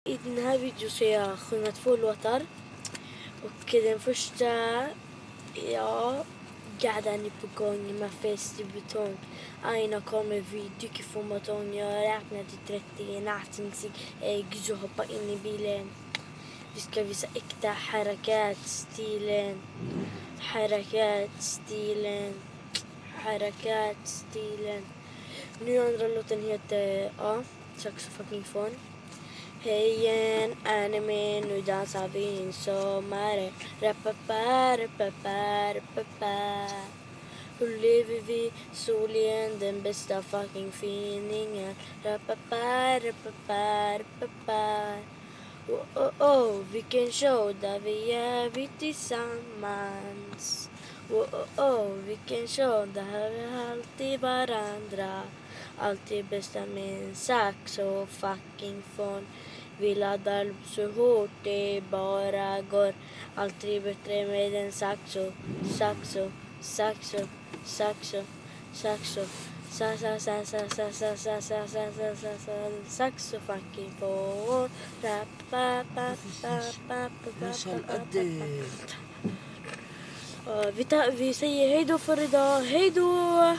I den här videon så jag sjunga 2 låtar. Och den första, قاعدة på gång med fest i betong. Aina kommer vi dyker från batong. Jag räknar till 30, nattningsig ägg så hoppa in i bilen. Vi ska visa äkta harakat-stilen. Harakat-stilen. Harakat-stilen. Nu andra låten heter saxofon. Hej igen, är ni med? Nu dansar vi in sommaren. Rapapa, rapapa, rapapa. Hur lever vi? Solen, den bästa fucking feelingen. Rapapa, rapapa, rapapa. Vilken show där vi är vi tillsammans. Vilken show där vi alltid varandra. Alltid bästa med en sax och fucking fon. Vi laddar upp så hårt det bara går. Alltid bättre med en saxo. Saxo, saxo, saxo, saxo. Saxo fucking fon. Vi säger hej då för idag. Hej då!